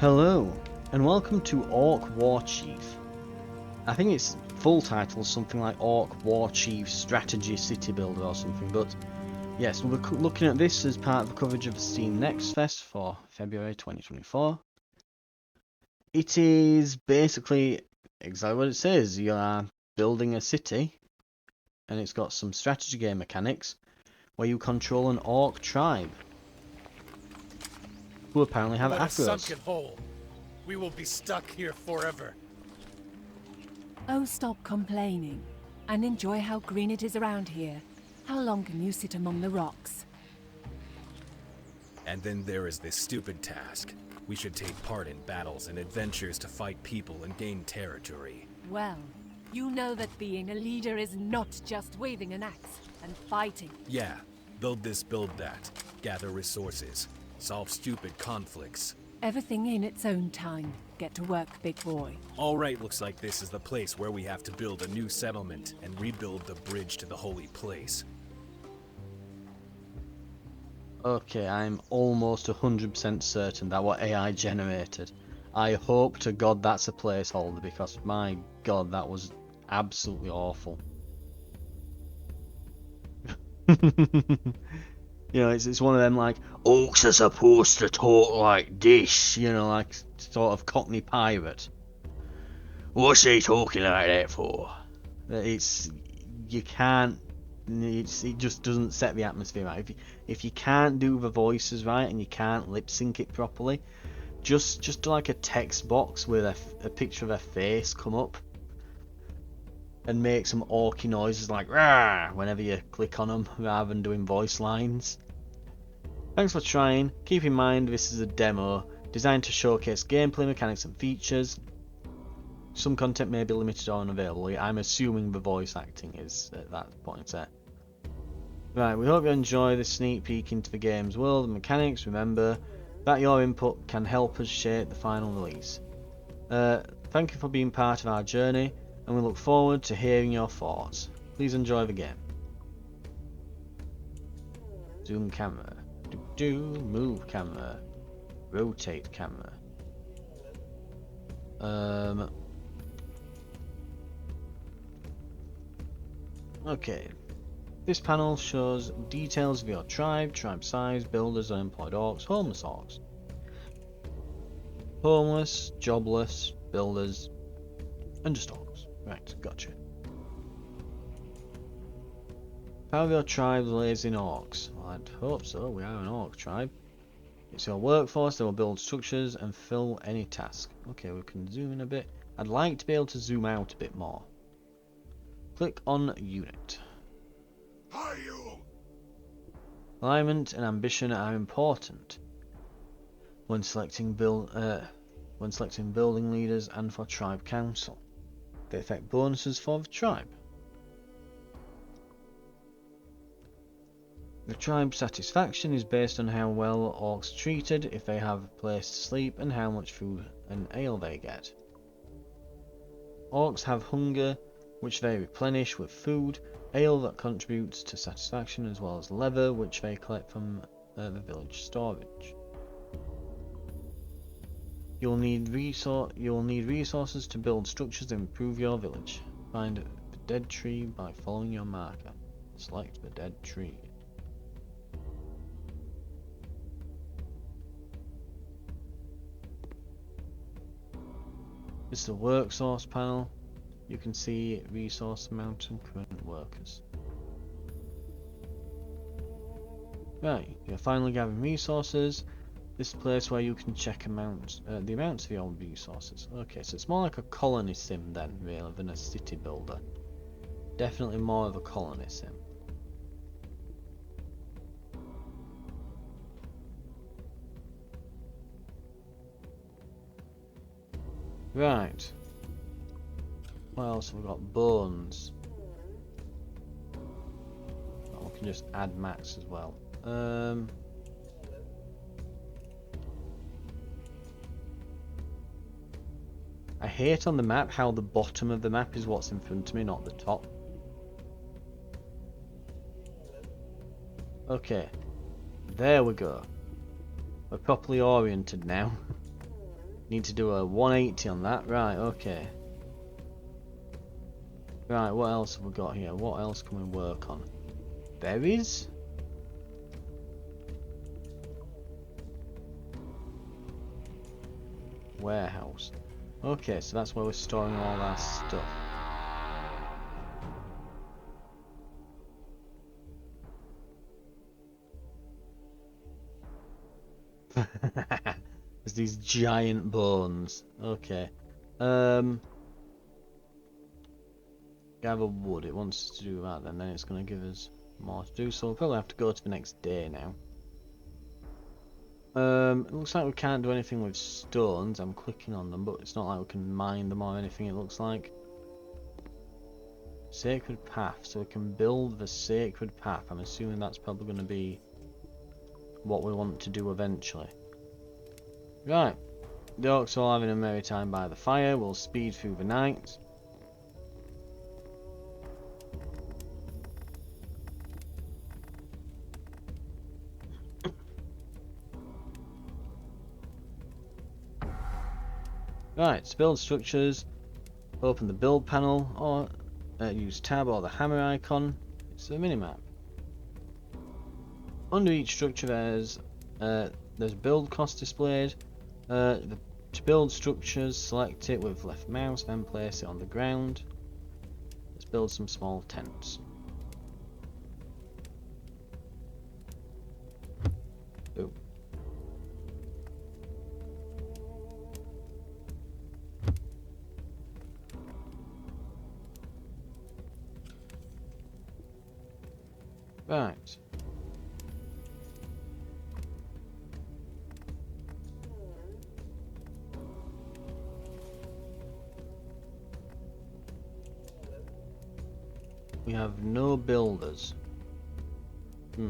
Hello, and welcome to Orc Warchief. I think its full title is something like Orc Warchief Strategy City Builder or something, but yes, we're looking at this as part of the coverage of the Steam Next Fest for February 2024. It is basically exactly what it says. You are building a city, and it's got some strategy game mechanics where you control an Orc tribe who apparently have What a afros. sunken hole. We will be stuck here forever. Oh, stop complaining and enjoy how green it is around here. How long can you sit among the rocks? And then there is this stupid task. We should take part in battles and adventures to fight people and gain territory. Well, you know that being a leader is not just waving an axe and fighting. Yeah, build this, build that. Gather resources. Solve stupid conflicts. Everything in its own time. Get to work, big boy. Alright, looks like this is the place where we have to build a new settlement and rebuild the bridge to the holy place. Okay, I'm almost 100% certain that what AI generated. I hope to God that's a placeholder, because my God, that was absolutely awful. You know, it's one of them like, orcs are supposed to talk like this, you know, like sort of Cockney pirate. What's he talking like that for? You can't, it just doesn't set the atmosphere right. If you can't do the voices right and you can't lip sync it properly, just do like a text box with a picture of a face come up and make some orky noises like rah whenever you click on them rather than doing voice lines. Thanks for trying. Keep in mind this is a demo designed to showcase gameplay mechanics and features. Some content may be limited or unavailable. I'm assuming the voice acting is at that point there. Right, we hope you enjoy this sneak peek into the game's world and mechanics. Remember that your input can help us shape the final release. Thank you for being part of our journey, and we look forward to hearing your thoughts. Please enjoy the game. Zoom camera. Move camera. Rotate camera. Okay. This panel shows details of your tribe size, builders, unemployed orcs, homeless orcs. Homeless, jobless, builders, and just orcs. Right, gotcha. Power of your tribe lays in orcs. Well, I'd hope so, we are an orc tribe. It's your workforce that will build structures and fill any task. Okay, we can zoom in a bit. I'd like to be able to zoom out a bit more. Click on unit. Alignment and ambition are important when selecting building leaders and for tribe council. They affect bonuses for the tribe. The tribe's satisfaction is based on how well orcs are treated, if they have a place to sleep, and how much food and ale they get. Orcs have hunger, which they replenish with food, ale that contributes to satisfaction, as well as leather, which they collect from the village storage. You'll need resources to build structures and improve your village. Find the dead tree by following your marker. Select the dead tree. This is the work source panel. You can see resource amount and current workers. Right, you're finally gathering resources. This is a place where you can check the amounts of your resources. Okay, so it's more like a colony sim then, really, than a city builder. Definitely more of a colony sim. Right. What else have we got? Bones. Oh, we can just add mats as well. I hate on the map how the bottom of the map is what's in front of me, not the top. Okay. There we go. We're properly oriented now. Need to do a 180 on that. Right, okay. Right, what else have we got here? What else can we work on? Berries? Warehouse. Okay, so that's where we're storing all our stuff. There's these giant bones. Okay. Gather wood. It wants to do that, then it's going to give us more to do. So we'll probably have to go to the next day now. It looks like we can't do anything with stones. I'm clicking on them, but it's not like we can mine them or anything. It looks like sacred path. So we can build the sacred path. I'm assuming that's probably going to be what we want to do eventually. Right. The orcs are all having a merry time by the fire. We'll speed through the night. Right, to build structures, open the build panel, or use tab or the hammer icon. It's a minimap. Under each structure there's build cost displayed. To build structures, select it with left mouse, then place it on the ground. Let's build some small tents. Boom. Right. We have no builders. I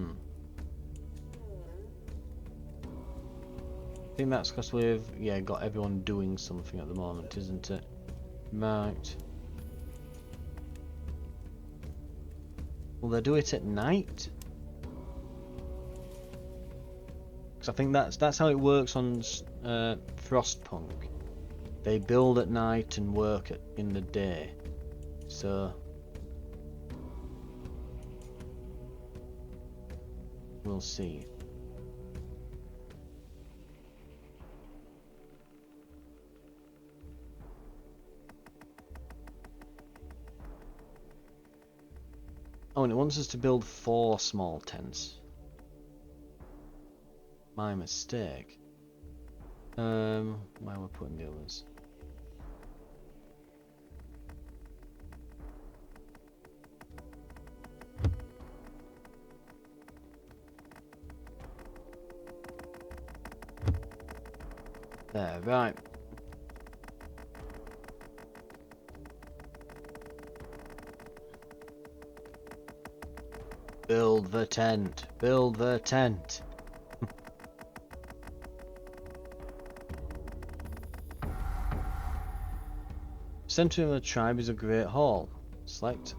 think that's because we've got everyone doing something at the moment, isn't it? Right. Will they do it at night? Because I think that's how it works on Frostpunk. They build at night and work in the day. So we'll see. Oh, and it wants us to build 4 small tents. My mistake. Where we're putting the others. There, right. Build the tent. Build the tent. Center of the tribe is a great hall. Select.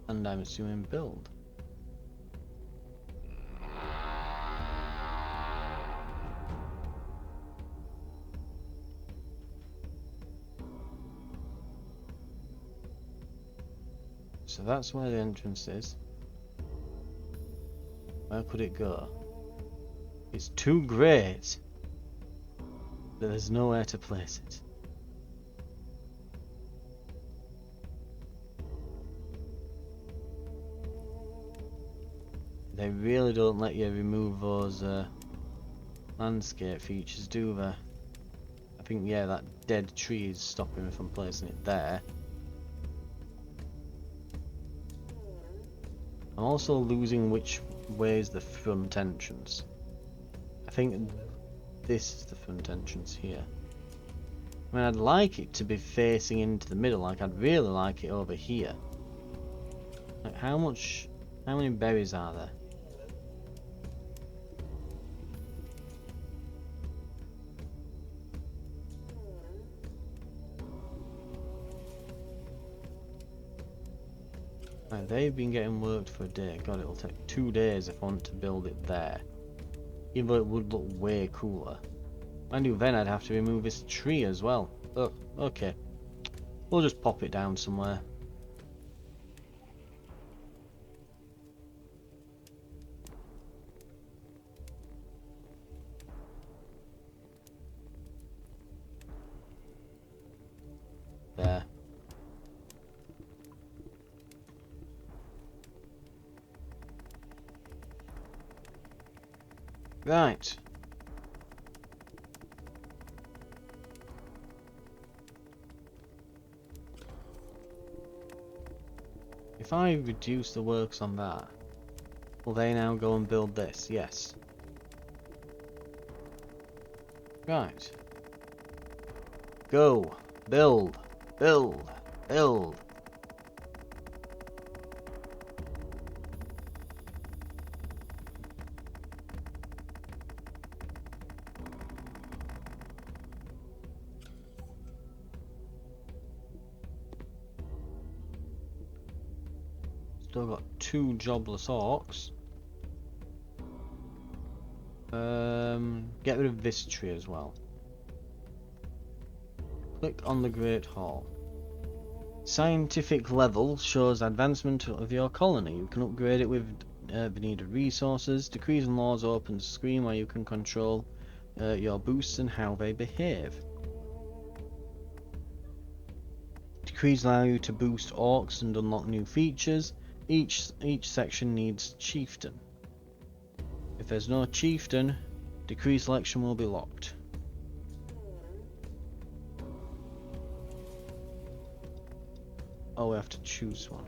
And I'm assuming build. So that's where the entrance is. Where could it go? It's too great that there's nowhere to place it. They really don't let you remove those landscape features, do they? I think, yeah, that dead tree is stopping me from placing it there. I'm also losing which way is the front entrance. I think this is the front entrance here. I mean, I'd like it to be facing into the middle, like I'd really like it over here. Like how many berries are there? Right, they've been getting worked for a day. God, it'll take 2 days if I want to build it there. Even though it would look way cooler. I knew then I'd have to remove this tree as well. Oh, okay. We'll just pop it down somewhere. There. Right. If I reduce the works on that, will they now go and build this? Yes. Right. Go. Build. Build. Build. Still got 2 jobless orcs. Get rid of this tree as well. Click on the Great Hall. Scientific level shows advancement of your colony. You can upgrade it with the needed resources. Decrees and laws opens a screen where you can control your boosts and how they behave. Decrees allow you to boost orcs and unlock new features. Each section needs chieftain. If there's no chieftain, decree selection will be locked. Oh, we have to choose one.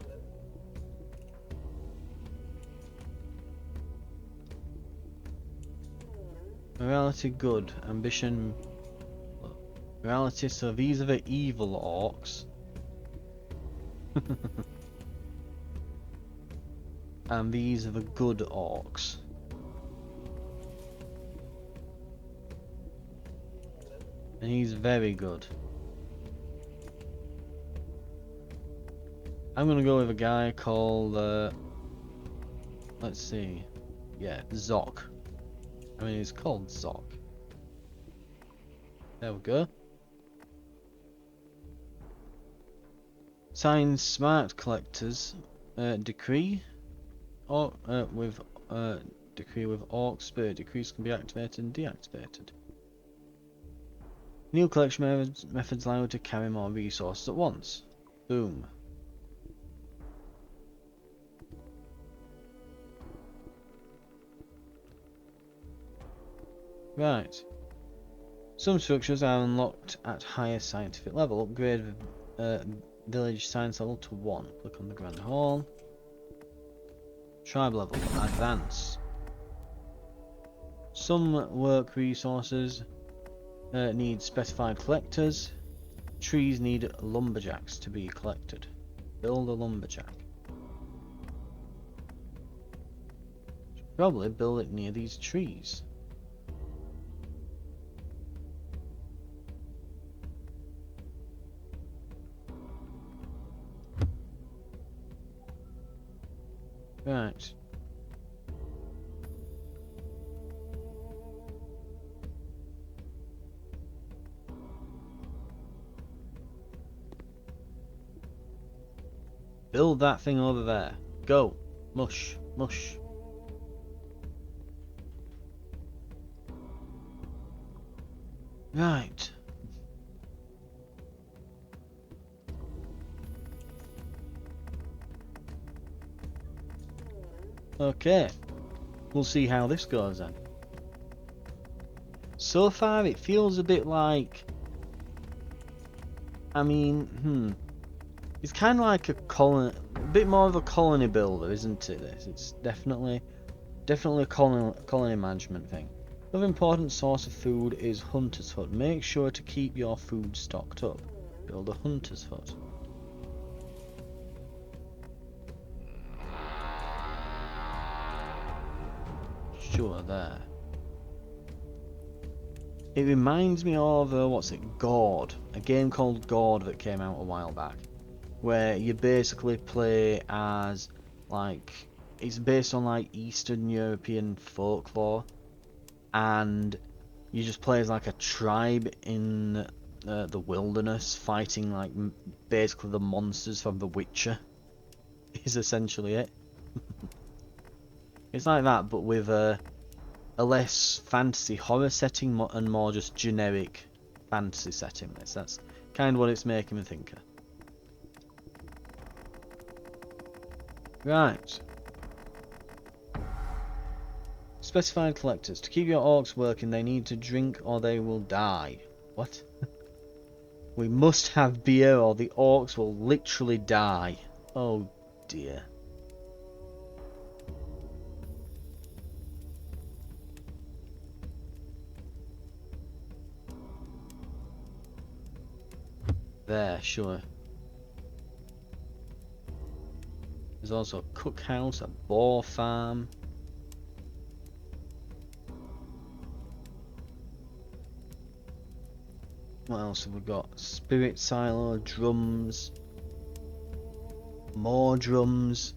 Morality good, ambition. Morality, so these are the evil orcs. And these are the good orcs. And he's very good. I'm gonna go with a guy called, let's see, yeah, Zoc. I mean, he's called Zoc. There we go. Sign smart collectors, decree, or decree with orc spirit. Decrees can be activated and deactivated. New collection methods allow you to carry more resources at once. Boom. Right. Some structures are unlocked at higher scientific level. Upgrade village science level to 1. Click on the Grand Hall. Tribe level. Advance. Some work resources need specified collectors. Trees need lumberjacks to be collected. Build a lumberjack. Should probably build it near these trees. Right. Build that thing over there. Go. Mush. Mush. Right. Okay. We'll see how this goes then. So far it feels a bit like... I mean, it's kind of like a colony, a bit more of a colony builder, isn't it? This, it's definitely a colony management thing. Another important source of food is Hunter's Hut. Make sure to keep your food stocked up. Build a Hunter's Hut. Sure, there. It reminds me of, what's it, Gord. A game called Gord that came out a while back. Where you basically play as, like, it's based on, like, Eastern European folklore. And You just play as like a tribe in the wilderness, fighting like basically the monsters from The Witcher. Is essentially it. It's like that, but with a less fantasy horror setting and more just generic fantasy setting. That's kind of what it's making me think of. Right. Specified collectors. To keep your orcs working, they need to drink or they will die. What? We must have beer or the orcs will literally die. Oh dear. There, sure. There's also a cookhouse, a boar farm. What else have we got? Spirit silo, drums. More drums.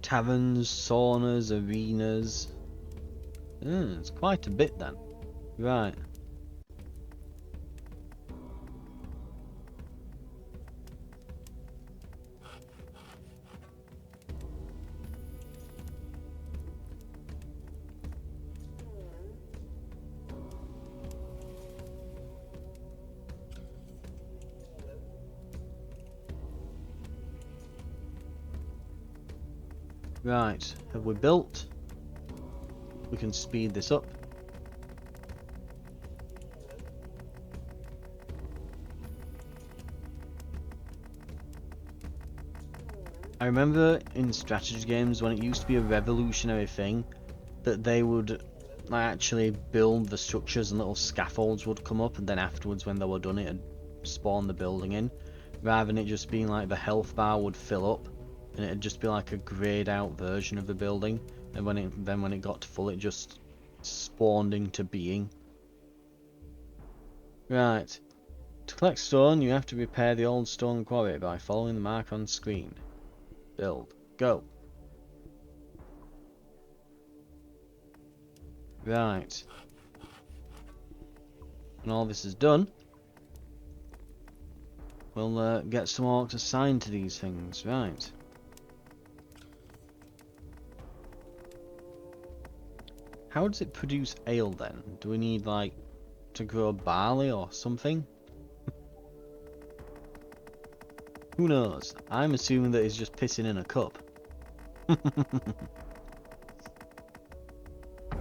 Taverns, saunas, arenas. It's quite a bit then. Right. Right, have we built? We can speed this up. I remember in strategy games when it used to be a revolutionary thing that they would actually build the structures and little scaffolds would come up, and then afterwards when they were done it'd spawn the building in, rather than it just being like the health bar would fill up and it'd just be like a grayed out version of the building, and when it got to full it just spawned into being. Right. To collect stone you have to repair the old stone quarry by following the mark on screen. Build. Go. Right. When all this is done, we'll get some orcs assigned to these things. Right. How does it produce ale then? Do we need like to grow barley or something? Who knows? I'm assuming that it's just pissing in a cup.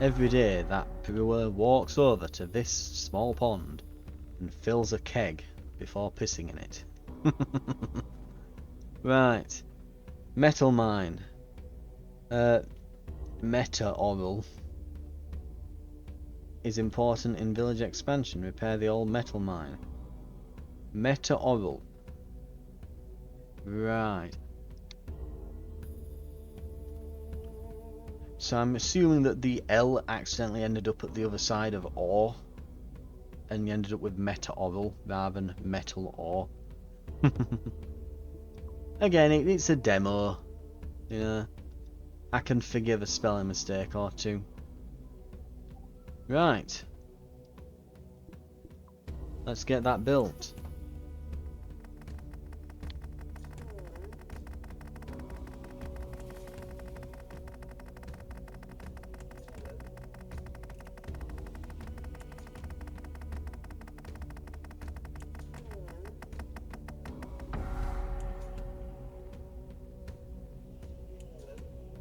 Every day that brewer walks over to this small pond and fills a keg before pissing in it. Right. Metal mine. Meta oral is important in village expansion. Repair the old metal mine. Meta oral. Right. So I'm assuming that the L accidentally ended up at the other side of ore, and you ended up with meta oral rather than metal ore. Again, it's a demo. Yeah, I can forgive a spelling mistake or two. Right. Let's get that built.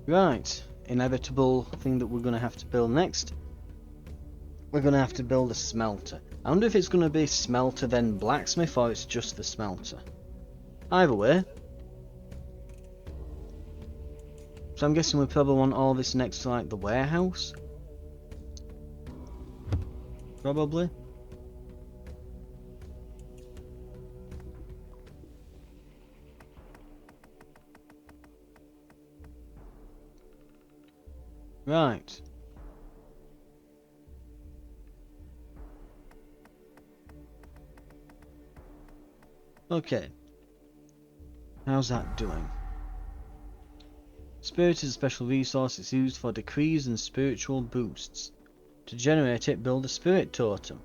Right, inevitable thing that we're going to have to build next. We're going to have to build a smelter. I wonder if it's going to be smelter then blacksmith or it's just the smelter. Either way. So I'm guessing we probably want all this next to like the warehouse. Probably. Right. Okay. How's that doing? Spirit is a special resource. It's used for decrees and spiritual boosts. To generate it, build a spirit totem.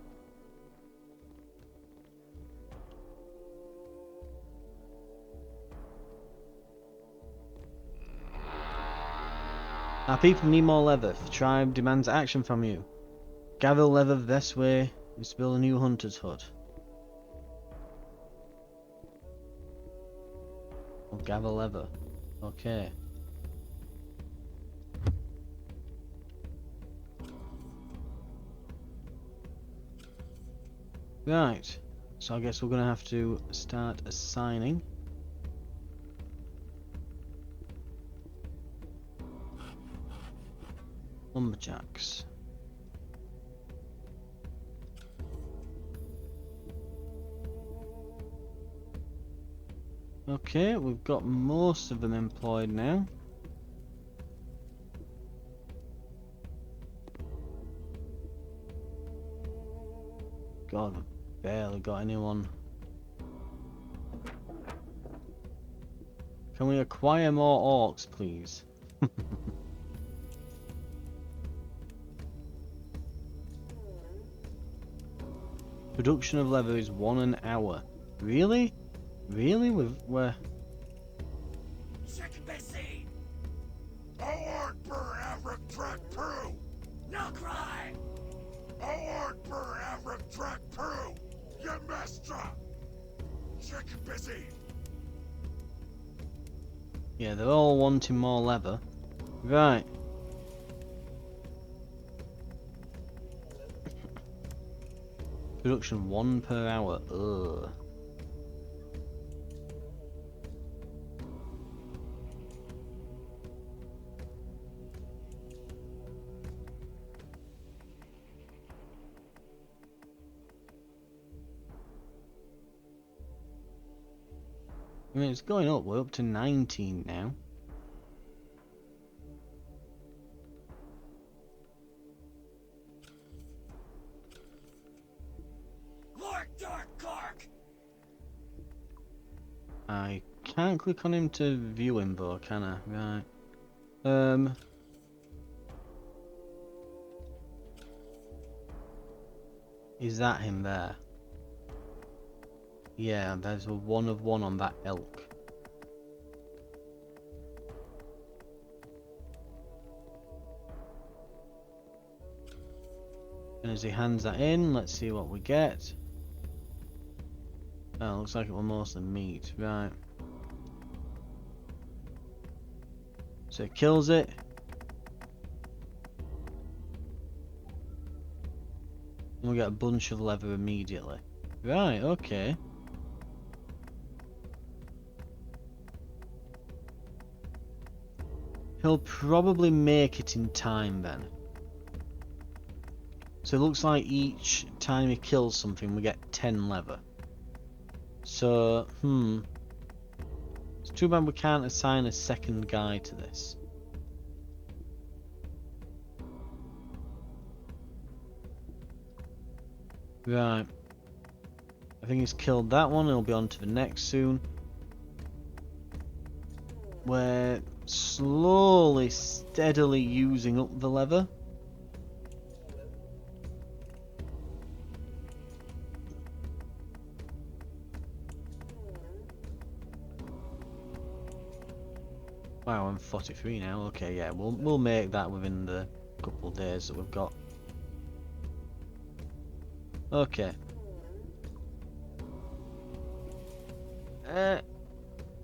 Our people need more leather. The tribe demands action from you. Gather leather the best way is to build a new hunter's hut. Or gather leather. Okay. Right. So I guess we're going to have to start assigning. Lumberjacks. Okay, we've got most of them employed now. God, I've barely got anyone. Can we acquire more orcs, please? Production of leather is 1 an hour. Really? Really? We're... Chicken busy. Award per average track Peru. No cry. Award per average track Peru. Your mestra. Chicken busy. Yeah, they're all wanting more leather. Right. Production 1 per hour. Ugh. I mean, it's going up. We're up to 19 now. I can't click on him to view him though, can I? Right. Is that him there? Yeah, there's a 1 of 1 on that elk. And as he hands that in, let's see what we get. Oh, looks like it was mostly meat. Right. So it kills it. And we get a bunch of leather immediately. Right, okay. He'll probably make it in time then. So it looks like each time he kills something we get 10 leather. So, it's too bad we can't assign a second guy to this. Right. I think he's killed that one. He'll be on to the next soon. We're slowly, steadily using up the leather. Wow, I'm 43 now. Okay, yeah, we'll make that within the couple of days that we've got. Okay.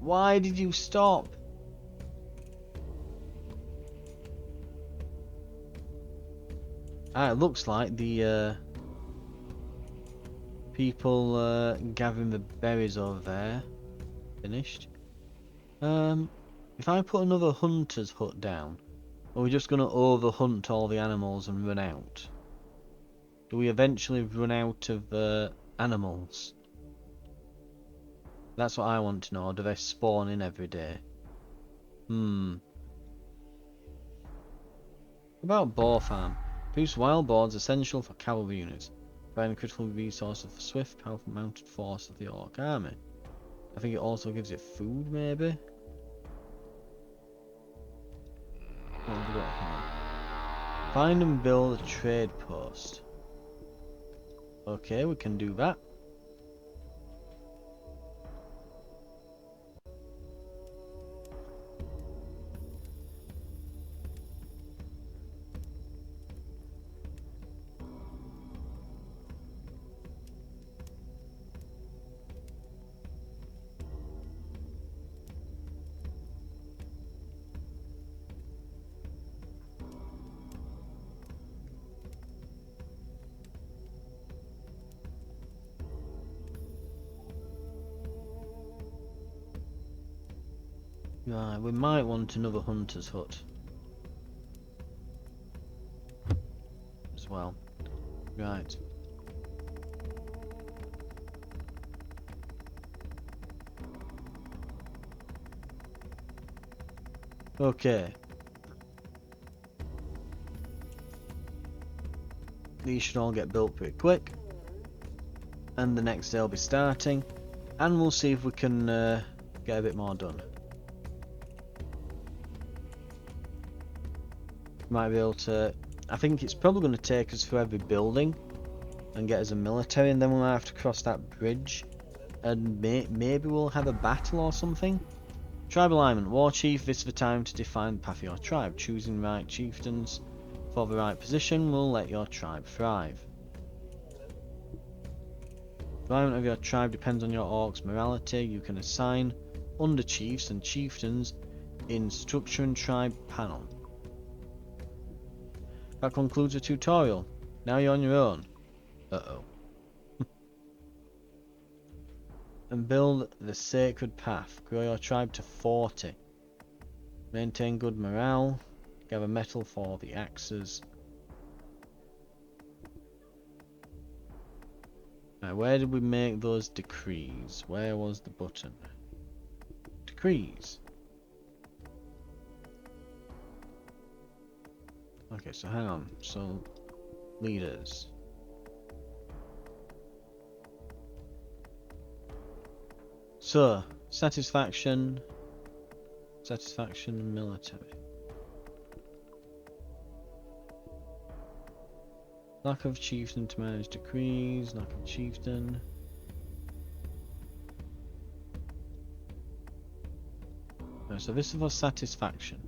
Why did you stop? It looks like the people gathering the berries over there finished. If I put another hunter's hut down, are we just gonna overhunt all the animals and run out? Do we eventually run out of animals? That's what I want to know. Do they spawn in every day? What about boar farm? Produce wild boars essential for cavalry units. Providing a critical resource of swift, powerful mounted force of the Orc army. I think it also gives it food, maybe? Find and build a trade post. Okay, we can do that. Right, we might want another hunter's hut as well. Right. Okay. These should all get built pretty quick. And the next day I'll be starting. And we'll see if we can get a bit more done. Might be able to... I think it's probably going to take us through every building and get us a military, and then we'll have to cross that bridge and maybe we'll have a battle or something. Tribal alignment. Warchief, this is the time to define the path of your tribe. Choosing right chieftains for the right position will let your tribe thrive. The alignment of your tribe depends on your orcs' morality. You can assign under chiefs and chieftains in structure and tribe panel. That concludes the tutorial. Now you're on your own. Uh-oh. And build the sacred path. Grow your tribe to 40. Maintain good morale. Gather metal for the axes. Now, where did we make those decrees? Where was the button? Decrees. Okay, so hang on. So, leaders. So, satisfaction, military. Lack of chieftain to manage decrees, lack of chieftain. No, so this is for satisfaction.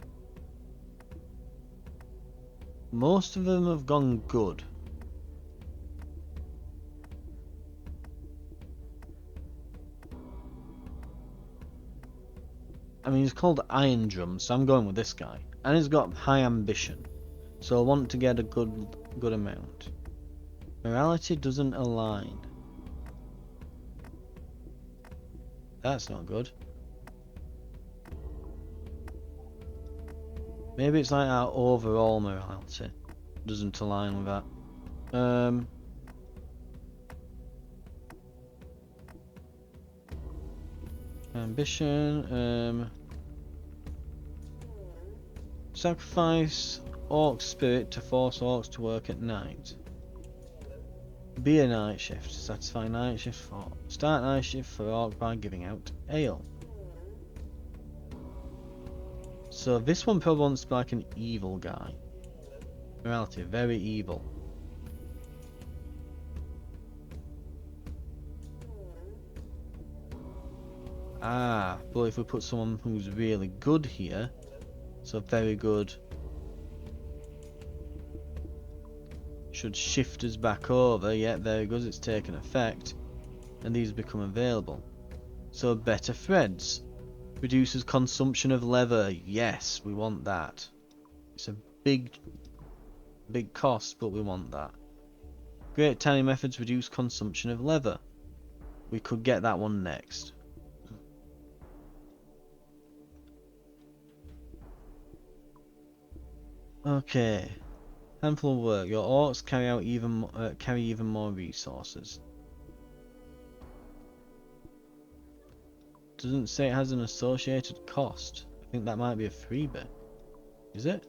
Most of them have gone good. I mean, he's called Iron Drum, so I'm going with this guy. And he's got high ambition, so I want to get a good amount. Morality doesn't align. That's not good. Maybe it's like our overall morality doesn't align with that. Ambition. Sacrifice orc spirit to force orcs to work at night. Be a night shift. Satisfy night shift for... Start night shift for orc by giving out ale. So this one probably wants to be like an evil guy. Morality, very evil. Ah, but if we put someone who's really good here, so very good, should shift us back over. Yeah, very good, it's taken effect, and these become available. So better threads. Reduces consumption of leather. Yes, we want that. It's a big cost, but we want that. Great tiny methods reduce consumption of leather. We could get that one next. Okay. Handful of work. Your orcs carry out even more resources. Doesn't say it has an associated cost. I think that might be a freebie. Is it?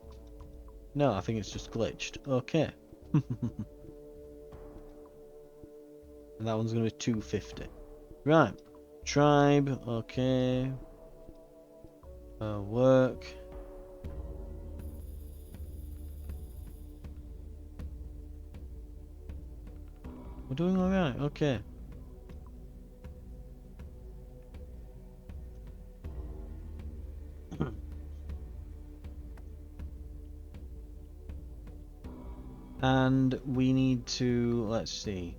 No, I think it's just glitched. Okay. And that one's going to be 250. Right. Tribe. Okay. Work. We're doing alright, okay. And we need to, let's see.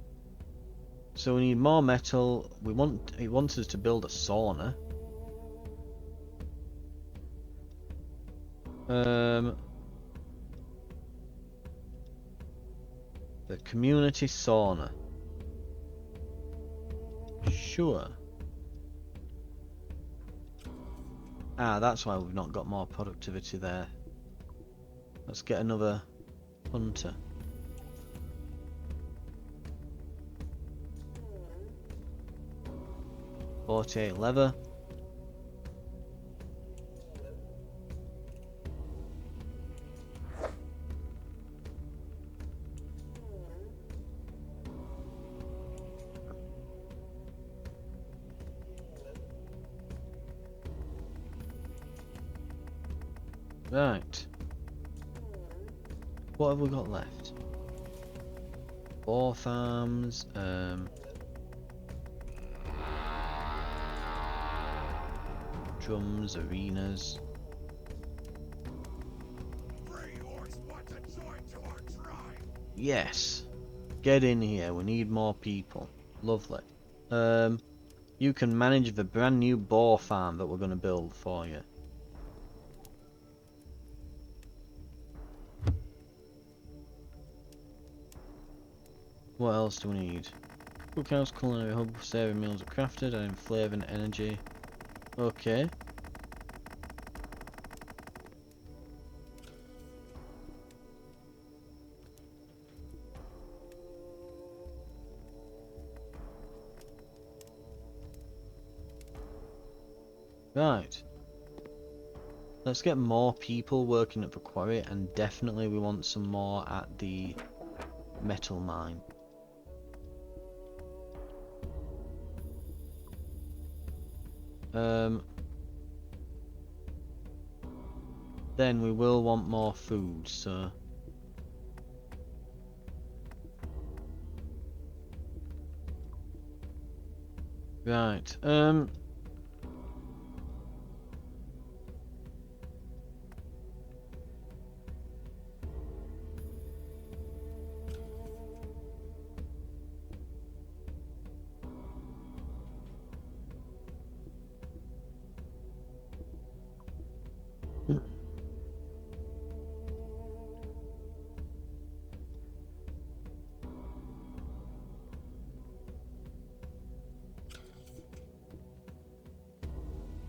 So we need more metal. It wants us to build a sauna. The community sauna. Sure. Ah, that's why we've not got more productivity there. Let's get another hunter. $48 leather. Right. What have we got left? Boar farms, drums, arenas. Yes. Get in here, we need more people. Lovely. You can manage the brand new boar farm that we're going to build for you. What else do we need? Cookhouse, culinary hub, saving meals are crafted, adding flavour and energy. Okay. Right. Let's get more people working at the quarry, and definitely we want some more at the metal mine. Then we will want more food, so... Right,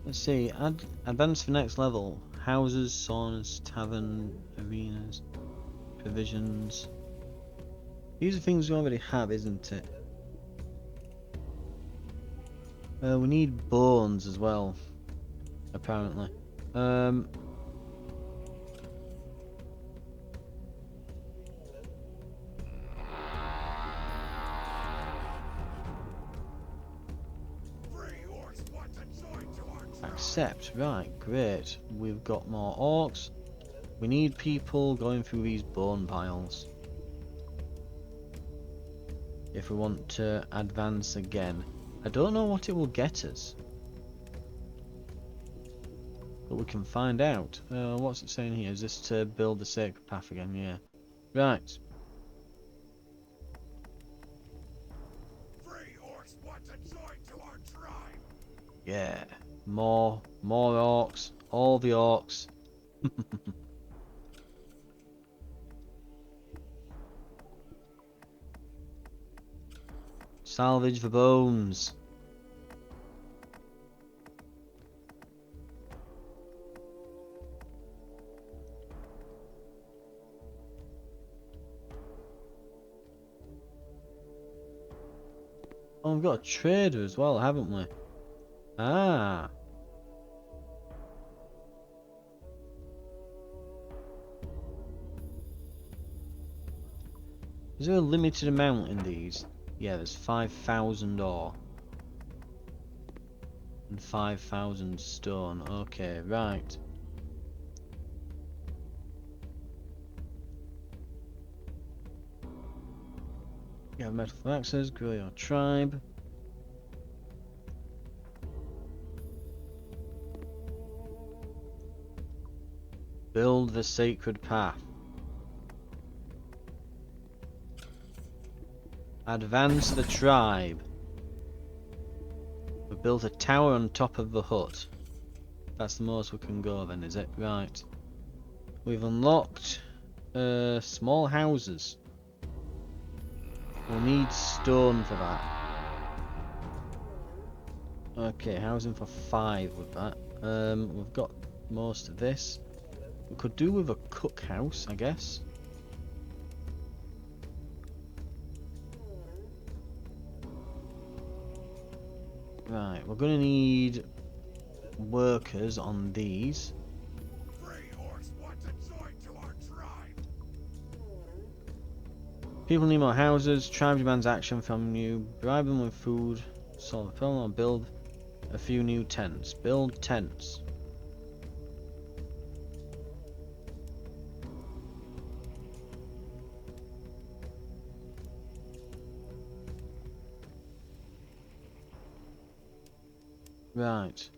let's see, advance for next level. Houses, saunas, tavern, arenas, provisions. These are things we already have, isn't it? We need bones as well, apparently. Accept, right, great. We've got more orcs. We need people going through these bone piles if we want to advance again. I don't know what it will get us, but we can find out. What's it saying here? Is this to build the sacred path again? Yeah. Right. Free orcs want to join to our tribe. Yeah. More orcs. All the orcs. Salvage the bones. Oh, we've got a trader as well, haven't we? Ah. Is there a limited amount in these? Yeah, there's 5,000 ore. And 5,000 stone. Okay, right. Yeah, metal axes, grow your tribe. Build the sacred path. Advance the tribe. We built a tower on top of the hut. That's the most we can go then, is it? Right. We've unlocked small houses. We'll need stone for that. Okay, housing for 5 with that. We've got most of this. We could do with a cookhouse, I guess. Right, we're gonna need workers on these. People need more houses. Tribe demands action from you. Bribe them with food. Solve a problem or build a few new tents. Build tents. Right.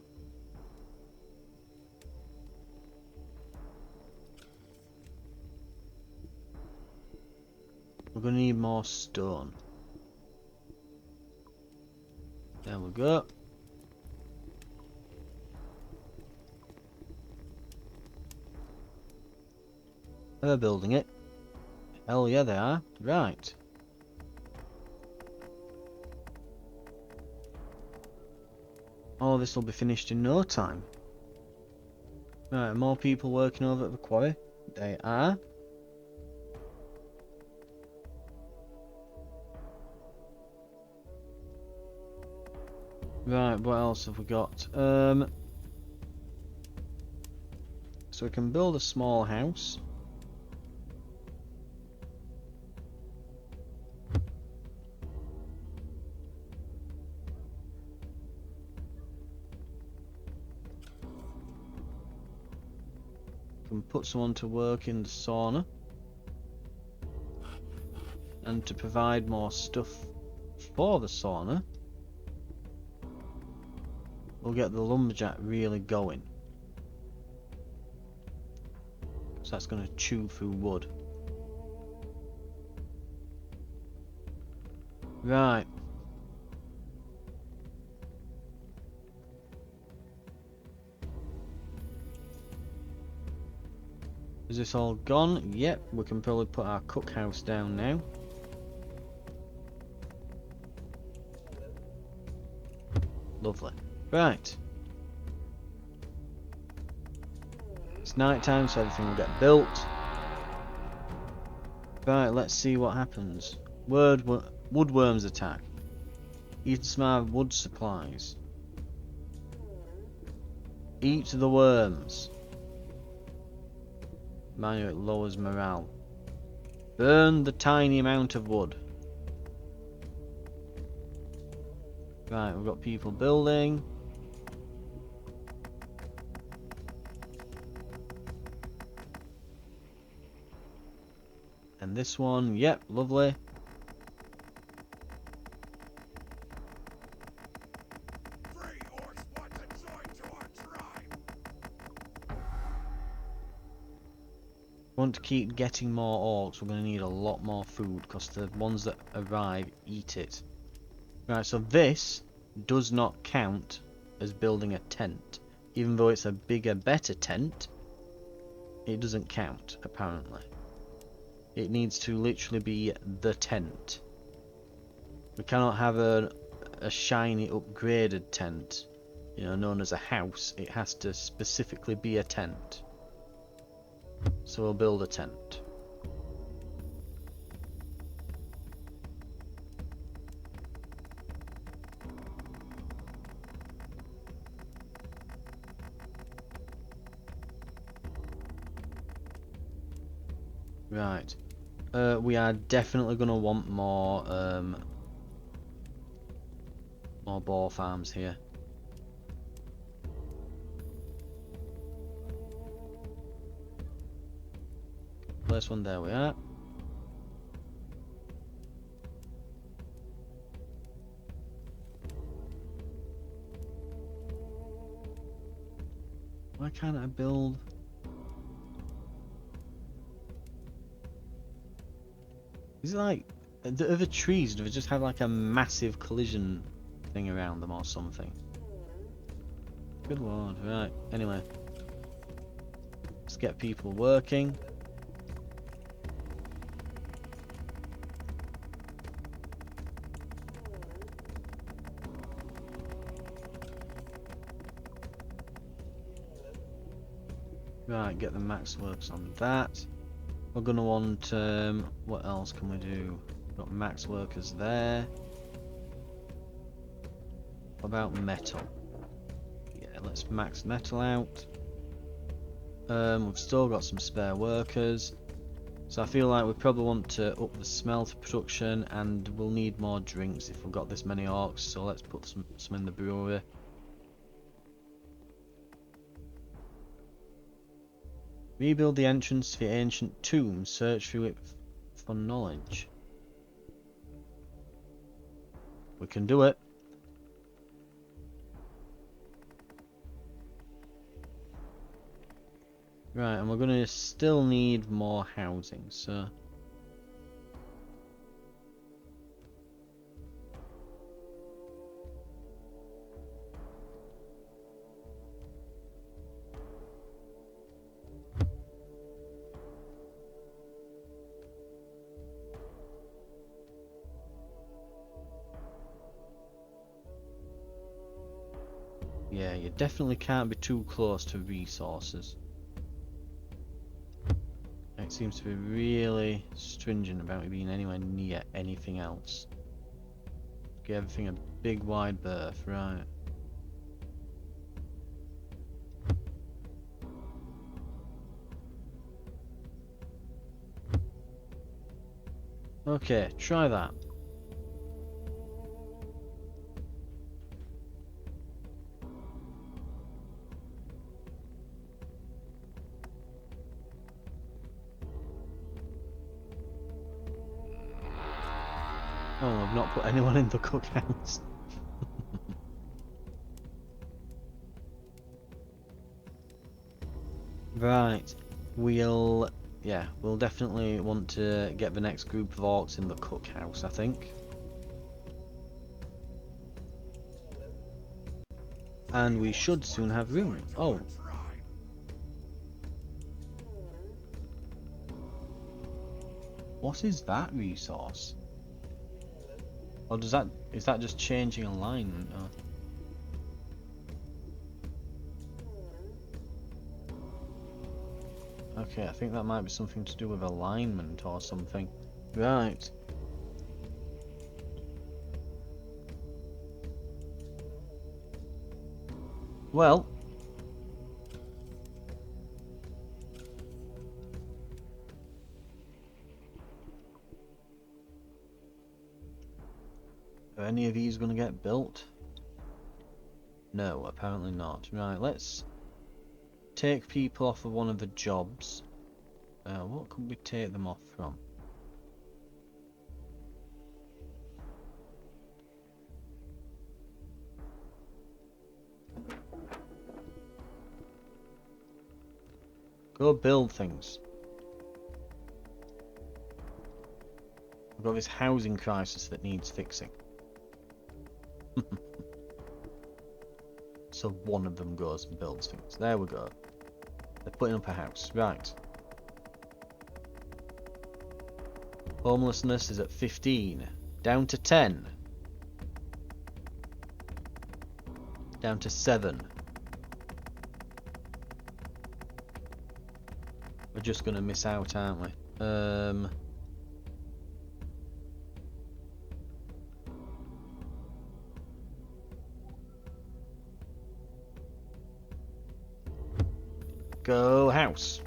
We're gonna need more stone. There we go. They're building it. Hell yeah, they are. Right. Oh, this will be finished in no time. Right, more people working over at the quarry. They are. Right, what else have we got? So we can build a small house. Can put someone to work in the sauna. And to provide more stuff for the sauna, we'll get the lumberjack really going. So that's going to chew through wood. Right. Is this all gone? Yep, we can probably put our cookhouse down now. Lovely. Right. It's night time, so everything will get built. Right, let's see what happens. Woodworms attack. Eat some of our wood supplies. Eat the worms. Mind you, it lowers morale. Burn the tiny amount of wood. Right, we've got people building. And this one, yep, lovely. Want to keep getting more orcs, we're going to need a lot more food because the ones that arrive eat it. Right, so this does not count as building a tent. Even though it's a bigger, better tent, it doesn't count, apparently. It needs to literally be the tent. We cannot have a shiny, upgraded tent, you know, known as a house. It has to specifically be a tent. So we'll build a tent. Right. We are definitely going to want more boar farms here. Place one, there we are. Why can't I build? Is it like the other trees? Do they just have like a massive collision thing around them or something? Good lord, right. Anyway, let's get people working. Right, get the max works on that. We're gonna want, what else can we do? Got max workers there. What about metal? Yeah, let's max metal out. We've still got some spare workers. So I feel like we probably want to up the smelter production, and we'll need more drinks if we've got this many orcs, so let's put some in the brewery. Rebuild the entrance to the ancient tomb. Search through it for knowledge. We can do it. Right, and we're going to still need more housing, so... Yeah, you definitely can't be too close to resources. It seems to be really stringent about it being anywhere near anything else. Give everything a big wide berth, right. Okay, try that. Oh, I've not put anyone in the cookhouse. Right, we'll definitely want to get the next group of orcs in the cookhouse, I think. And we should soon have room. Oh. What is that resource? Or is that just changing alignment? Or... Okay, I think that might be something to do with alignment or something. Right. Well. Are any of these going to get built? No, apparently not. Right, let's take people off of one of the jobs. What could we take them off from? Go build things. We've got this housing crisis that needs fixing. So one of them goes and builds things. There we go. They're putting up a house. Right. Homelessness is at 15. Down to 10. Down to 7. We're just going to miss out, aren't we? Go house.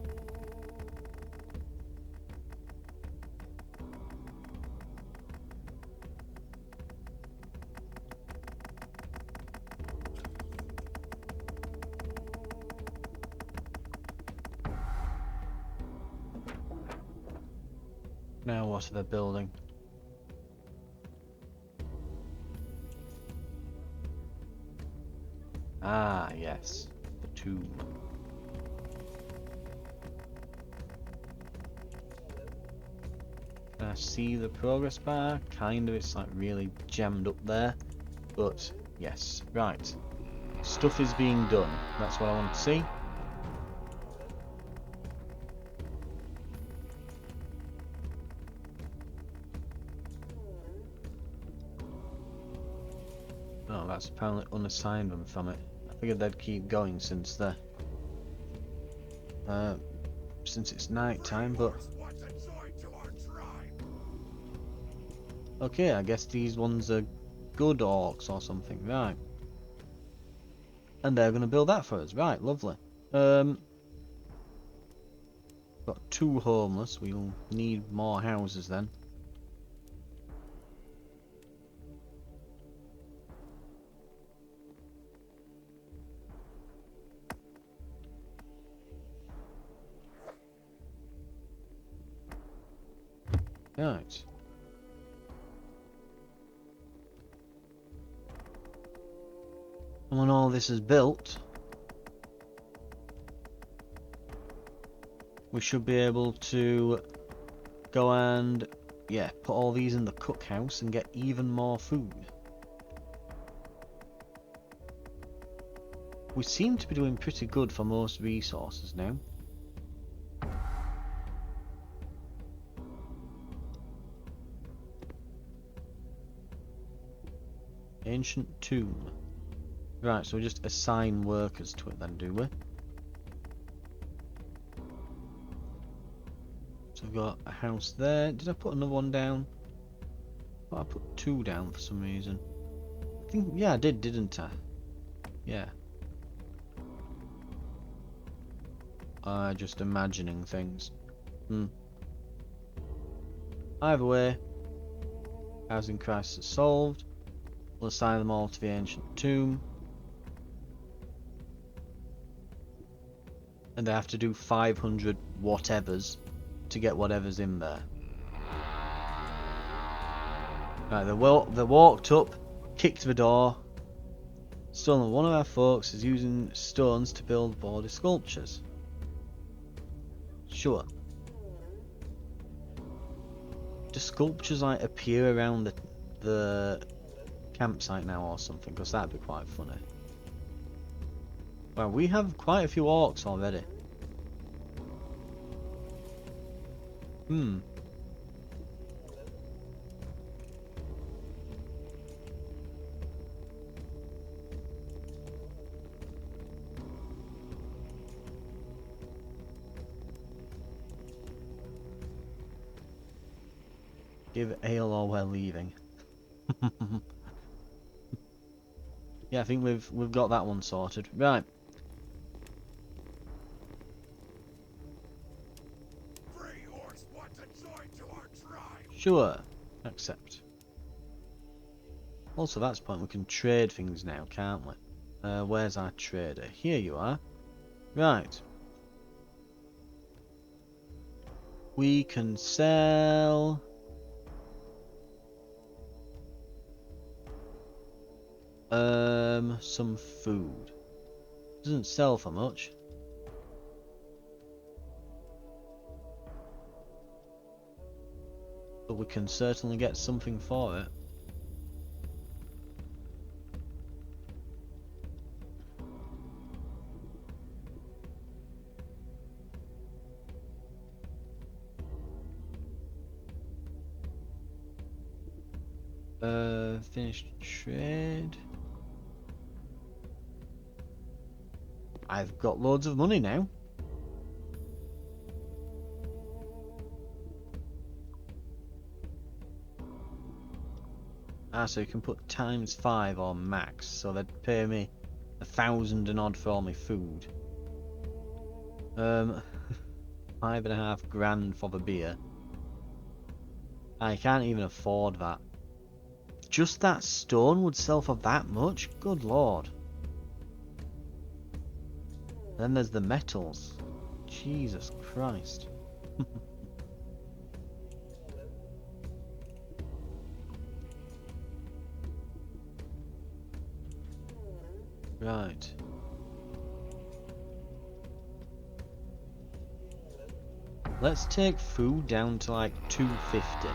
Now what are they building? Ah, yes. The tomb. Can I see the progress bar? Kind of, it's like really jammed up there. But, yes. Right. Stuff is being done. That's what I want to see. Oh, that's apparently unassigned them from it. I figured they'd keep going since it's night time, but okay, I guess these ones are good orcs or something, right? And they're gonna build that for us, right? Lovely. Got 2 homeless. We'll need more houses then. Right. And when all this is built, we should be able to go and, yeah, put all these in the cookhouse and get even more food. We seem to be doing pretty good for most resources now. Ancient tomb. Right, so we just assign workers to it then, do we? So we've got a house there. Did I put another one down? I thought I put 2 down for some reason. I think, yeah, I did, didn't I? Yeah. Just imagining things. Either way, housing crisis is solved. We'll assign them all to the ancient tomb. And they have to do 500 whatevers to get whatever's in there. Right, they walked up, kicked the door. Stolen. One of our folks is using stones to build border sculptures. Sure. Do sculptures like appear around the campsite now or something? Because that'd be quite funny. Well, we have quite a few orcs already. Give ale or we're leaving. Yeah, I think we've got that one sorted. Right. Free orcs want to join to our tribe. Sure. Accept. Also, that's the point. We can trade things now, can't we? Where's our trader? Here you are. Right. We can sell... some food. Doesn't sell for much. But we can certainly get something for it. Finished trade. I've got loads of money now. So you can put ×5 or max, so they'd pay me 1,000 and odd for all my food. 5.5 grand for the beer. I can't even afford that. Just that stone would sell for that much? Good lord. Then there's the metals. Jesus Christ. Right. Let's take food down to like 250.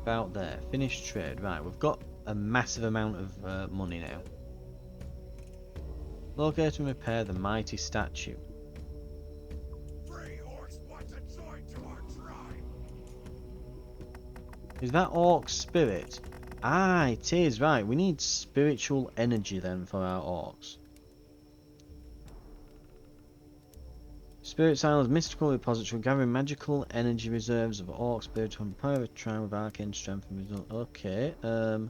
About there. Finished trade. Right, we've got a massive amount of money now. Locate and repair the mighty statue. Free orcs want to join to our tribe. Is that orc spirit? Ah, it is. Right, we need spiritual energy then for our orcs. Spirit Island's mystical repository, gathering magical energy reserves of orc spirit to empower a tribe with arcane strength and result. Okay, the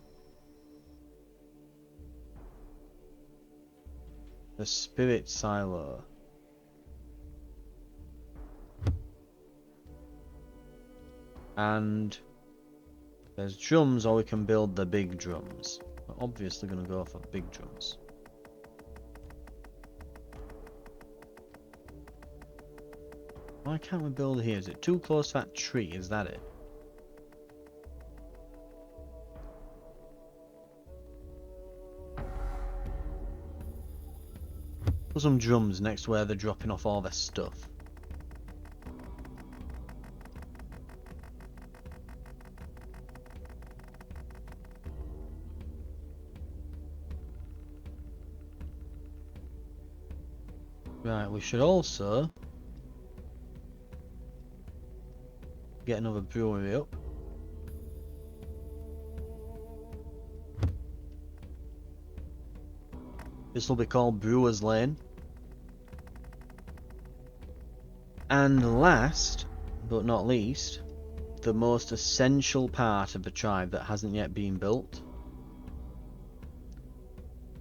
spirit silo. And there's drums, or we can build the big drums. We're obviously going to go for big drums. Why can't we build here? Is it too close to that tree? Is that it? Put some drums next to where they're dropping off all their stuff. Right, we should also get another brewery up. This will be called Brewer's Lane. And last, but not least, the most essential part of the tribe that hasn't yet been built,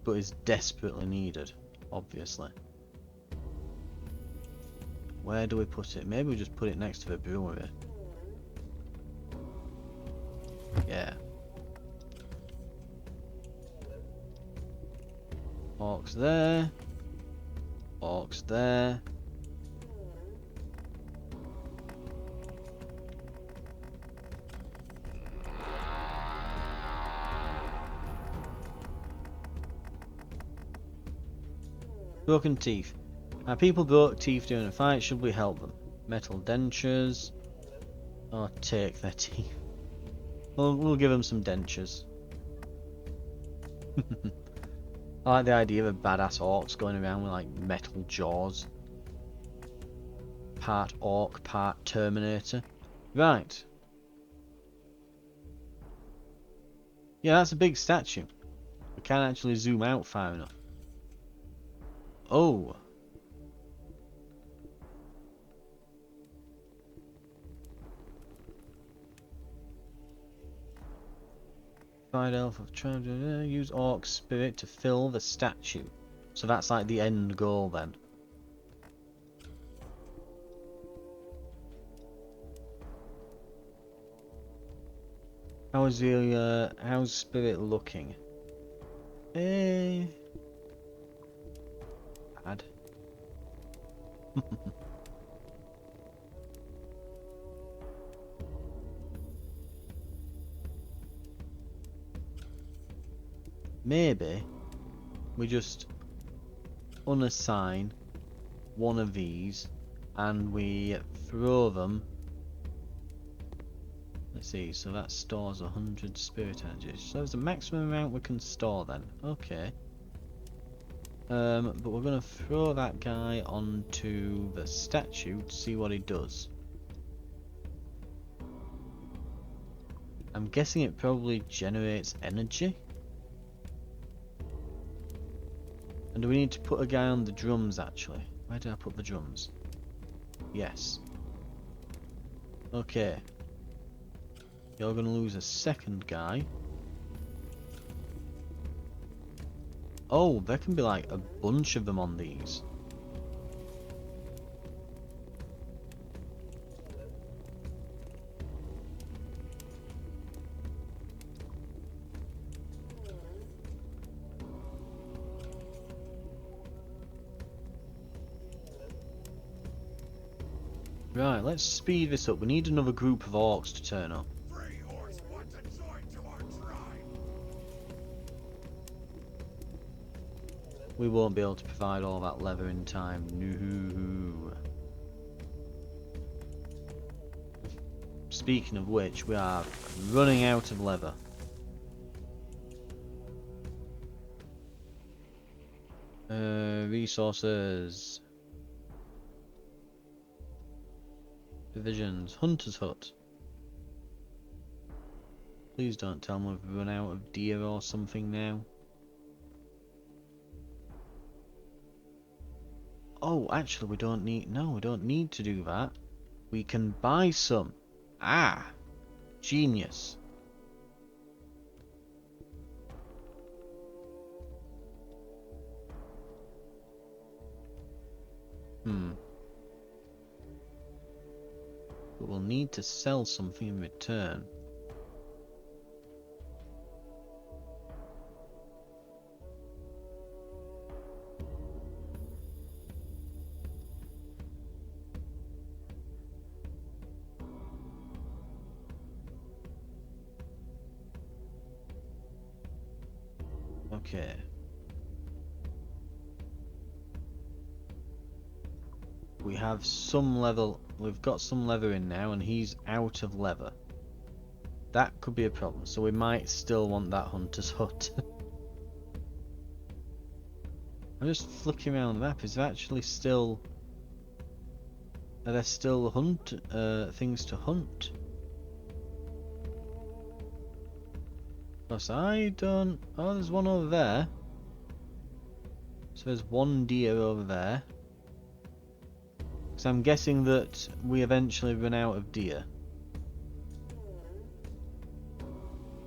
but is desperately needed, obviously. Where do we put it? Maybe we just put it next to the brewery. Yeah. Orcs there. Orcs there. Broken teeth. Our people broke teeth during a fight. Should we help them? Metal dentures. Or take their teeth. We'll give them some dentures. I like the idea of badass orcs going around with like metal jaws. Part orc, part Terminator. Right. Yeah, that's a big statue. We can't actually zoom out far enough. Oh. Find elf of tribe. Use orc spirit to fill the statue. So that's like the end goal then. How's the how's spirit looking? Bad. Maybe we just unassign one of these and we throw them. Let's see, so that stores 100 spirit energy. So there's a maximum amount we can store then. Okay. But we're going to throw that guy onto the statue to see what he does. I'm guessing it probably generates energy. And do we need to put a guy on the drums actually? Where did I put the drums? Yes. Okay. You're going to lose a second guy. Oh, there can be like a bunch of them on these. Right, let's speed this up. We need another group of orcs to turn up. Free orcs want to join to our tribe. We won't be able to provide all that leather in time. No. Speaking of which, we are running out of leather. Resources. Provisions. Hunter's hut. Please don't tell me we've run out of deer or something now. Oh, actually we don't need... No, we don't need to do that. We can buy some. Ah! Genius. But we'll need to sell something in return. Okay. We have some level. We've got some leather in now, and he's out of leather. That could be a problem. So we might still want that hunter's hut. I'm just flicking around the map. Is there actually still? Are there still things to hunt? Because I don't... Oh, there's one over there. So there's one deer over there. So I'm guessing that we eventually run out of deer.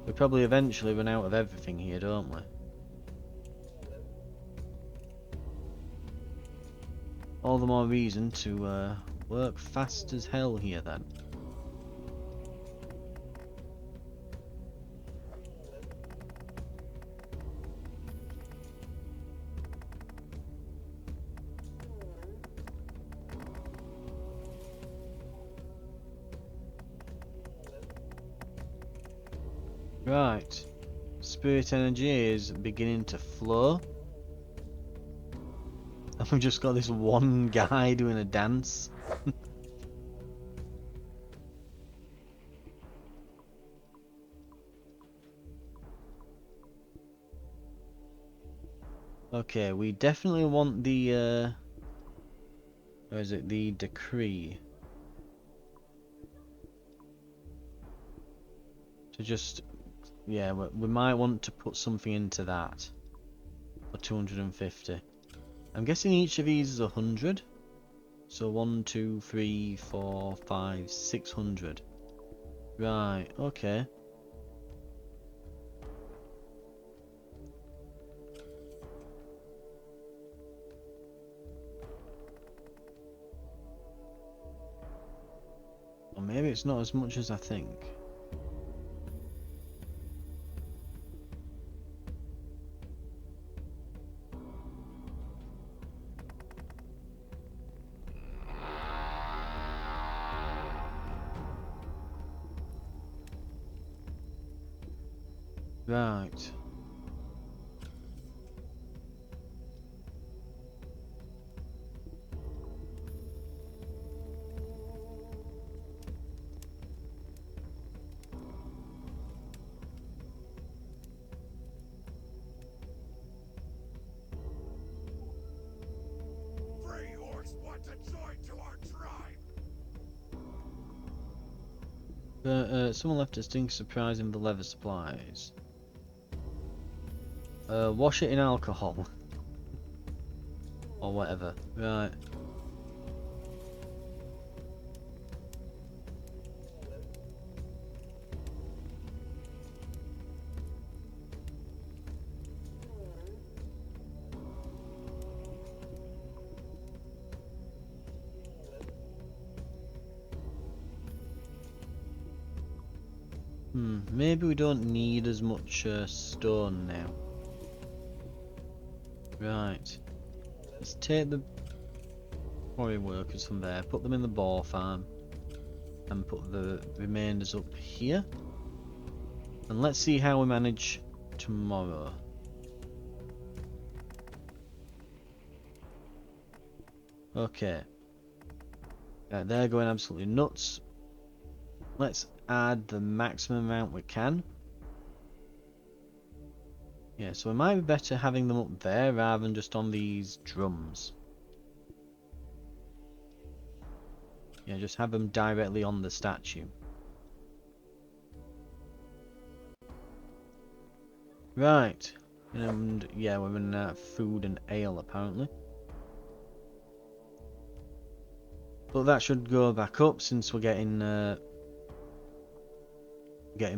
We probably eventually run out of everything here, don't we? All the more reason to work fast as hell here then. Right, spirit energy is beginning to flow. And we've just got this one guy doing a dance. Okay, we definitely want the or is it the decree? To just... Yeah, we might want to put something into that for 250. I'm guessing each of these is 100. So 1, 2, 3, 4, 5, 600. Right, okay. Or maybe it's not as much as I think. Right. Free orcs want to join to our tribe. Someone left a distinct surprise in the leather supplies. Wash it in alcohol. Or whatever. Right. Maybe we don't need as much stone now. Right. Let's take the quarry workers from there, put them in the boar farm, and put the remainders up here. And let's see how we manage tomorrow. Okay. They're going absolutely nuts. Let's add the maximum amount we can. Yeah, so it might be better having them up there rather than just on these drums. Yeah, just have them directly on the statue. Right. And yeah, we're running out of food and ale apparently. But that should go back up since we're getting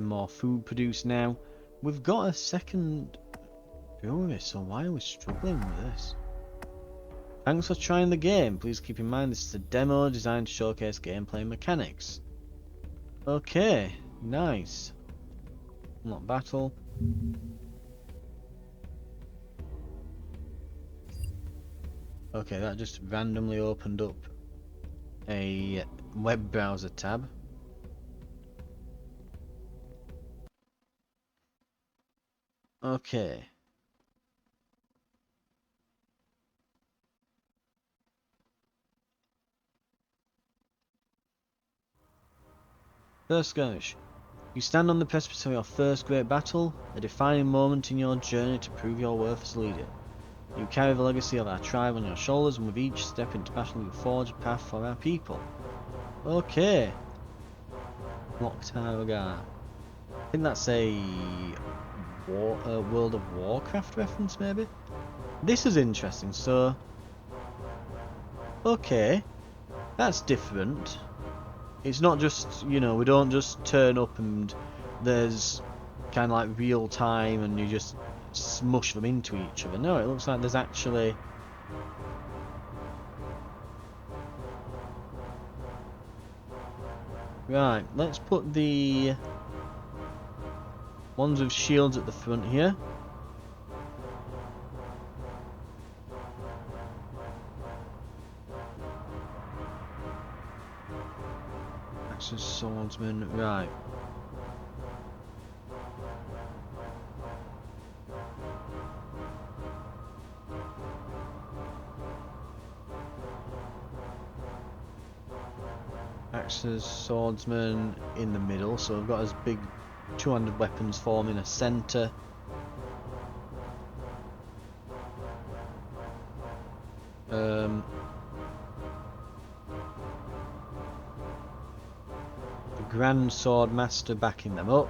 more food produced now. We've got a second brewery, so why are we struggling with this? Thanks for trying the game. Please keep in mind this is a demo designed to showcase gameplay mechanics. Okay, nice. Unlock battle. Okay, that just randomly opened up a web browser tab. Okay. First skirmish. You stand on the precipice of your first great battle, a defining moment in your journey to prove your worth as leader. You carry the legacy of our tribe on your shoulders, and with each step into battle you forge a path for our people. Okay. Locktower. I think that's a World of Warcraft reference, maybe? This is interesting, so... Okay. That's different. It's not just, you know, we don't just turn up and there's kind of like real time and you just smush them into each other. No, it looks like there's actually... Right, let's put the ones with shields at the front here. Axe's swordsman, right. Axe's swordsman in the middle, so we've got his big two-handed weapons forming a centre. The Grand Sword Master backing them up.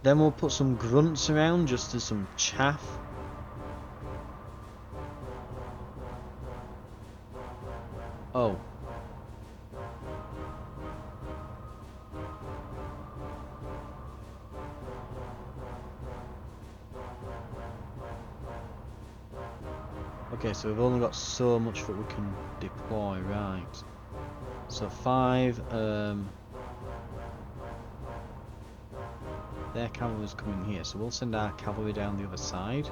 Then we'll put some grunts around just as some chaff. Oh. Okay, so we've only got so much that we can deploy, right. So 5, their cavalry's coming here, so we'll send our cavalry down the other side.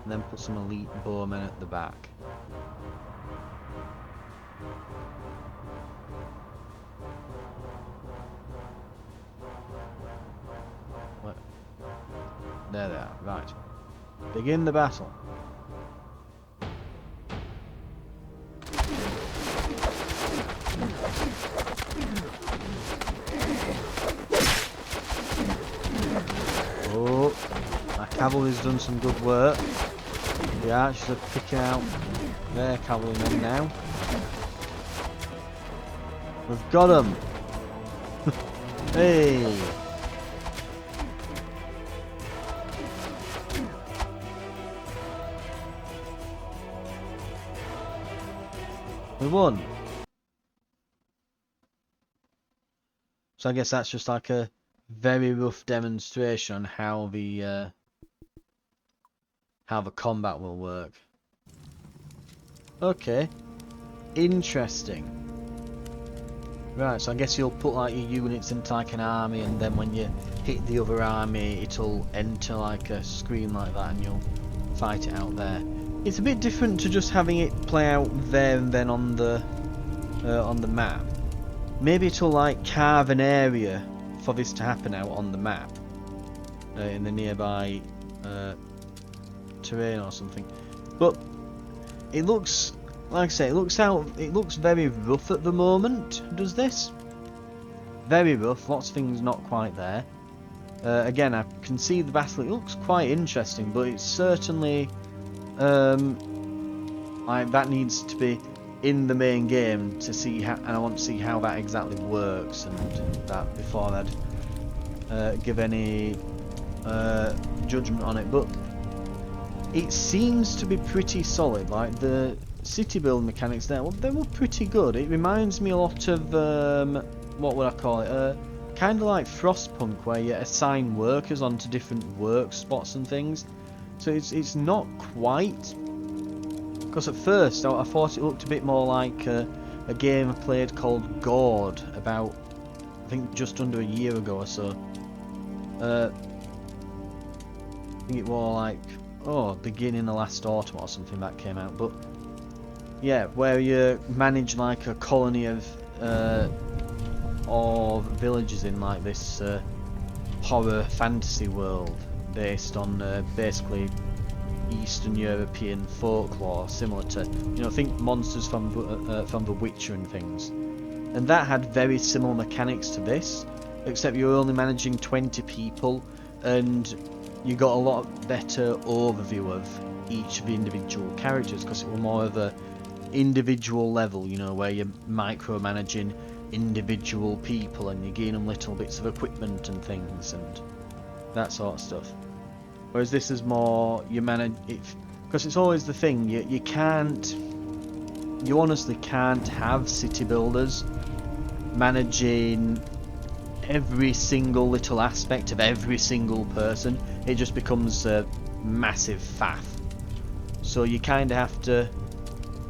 And then put some elite bowmen at the back. What? There they are, right. Begin the battle. Oh, our cavalry's done some good work. The archers are picking out their cavalrymen now. We've got them. Hey. We won. So I guess that's just like a very rough demonstration on how the combat will work. Okay, interesting. Right, so I guess you'll put like your units into like an army, and then when you hit the other army, it'll enter like a screen like that, and you'll fight it out there. It's a bit different to just having it play out there and then on the map. Maybe it'll like carve an area for this to happen out on the map in the nearby terrain or something. But it looks, like I say, it looks very rough at the moment. Does this? Very rough. Lots of things not quite there. Again, I can see the battle. It looks quite interesting, but it's certainly like that needs to be in the main game to see how, and I want to see how that exactly works and that before I'd give any judgment on it. But it seems to be pretty solid. Like the city build mechanics there, well, they were pretty good. It reminds me a lot of what would I call it? Kind of like Frostpunk, where you assign workers onto different work spots and things. So it's not quite, because at first I thought it looked a bit more like a game I played called Gord about, I think, just under a year ago or so. I think it was like beginning of last autumn or something that came out. But yeah, where you manage like a colony of villages in like this horror fantasy world based on basically Eastern European folklore, similar to, you know, think monsters from The Witcher and things. And that had very similar mechanics to this, except you were only managing 20 people, and you got a lot better overview of each of the individual characters, because it was more of a individual level, you know, where you're micromanaging individual people and you gain them little bits of equipment and things and that sort of stuff. Whereas this is more, you manage it, because it's always the thing, you honestly can't have city builders managing every single little aspect of every single person. It just becomes a massive faff. So you kind of have to,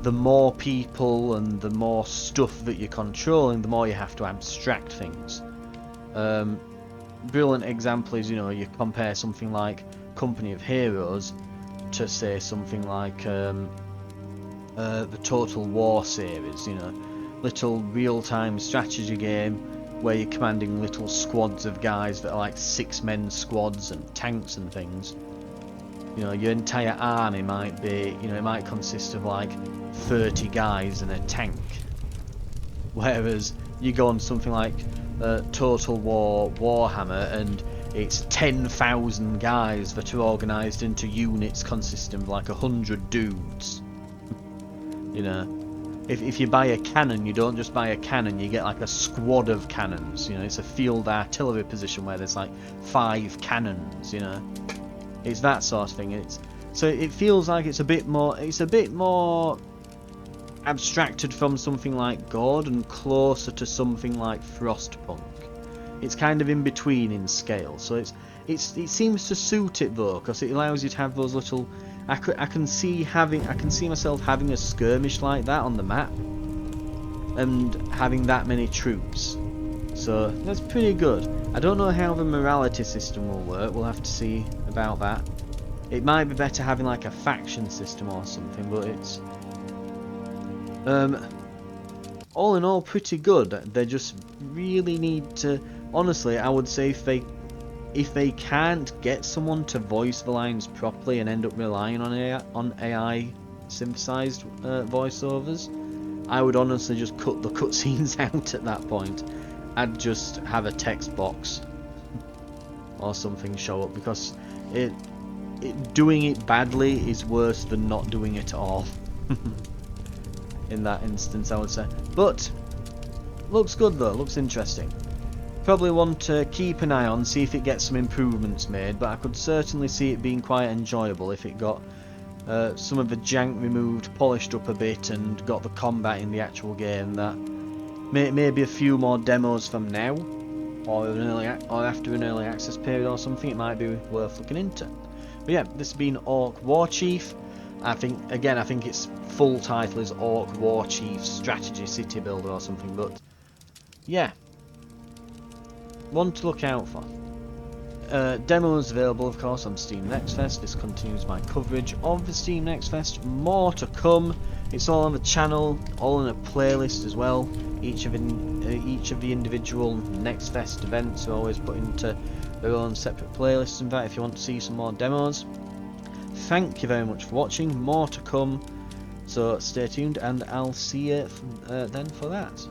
the more people and the more stuff that you're controlling, the more you have to abstract things. Brilliant example is, you know, you compare something like Company of Heroes to say something like the Total War series, you know, little real-time strategy game where you're commanding little squads of guys that are like 6-man squads and tanks and things. You know, your entire army might be, you know, it might consist of like 30 guys and a tank. Whereas you go on something like Total War Warhammer and it's 10,000 guys that are organised into units consisting of like 100 dudes. You know, if you buy a cannon, you don't just buy a cannon, you get like a squad of cannons. You know, it's a field artillery position where there's like 5 cannons, you know. It's that sort of thing. So it feels like it's a bit more abstracted from something like God and closer to something like Frostpunk. It's kind of in between in scale, so it seems to suit it though, because it allows you to have those little. I can see myself having a skirmish like that on the map, and having that many troops. So that's pretty good. I don't know how the morality system will work. We'll have to see about that. It might be better having like a faction system or something, but it's all in all pretty good. They just really need to. Honestly, I would say if they can't get someone to voice the lines properly and end up relying on AI synthesized voiceovers, I would honestly just cut the cutscenes out at that point. I'd just have a text box or something show up, because doing it badly is worse than not doing it at all. In that instance, I would say. But looks good though, looks interesting. Probably want to keep an eye on, see if it gets some improvements made, but I could certainly see it being quite enjoyable if it got some of the jank removed, polished up a bit, and got the combat in the actual game. That maybe a few more demos from now, or after an early access period or something, it might be worth looking into. But yeah, this has been Orc Warchief. I think its full title is Orc Warchief Strategy City Builder or something, but yeah, one to look out for. Demos available, of course, on Steam Next Fest. This continues my coverage of the Steam Next Fest. More to come. It's all on the channel, all in a playlist as well. Each of the individual Next Fest events are always put into their own separate playlists. In fact, if you want to see some more demos, thank you very much for watching. More to come, so stay tuned, and I'll see you then for that.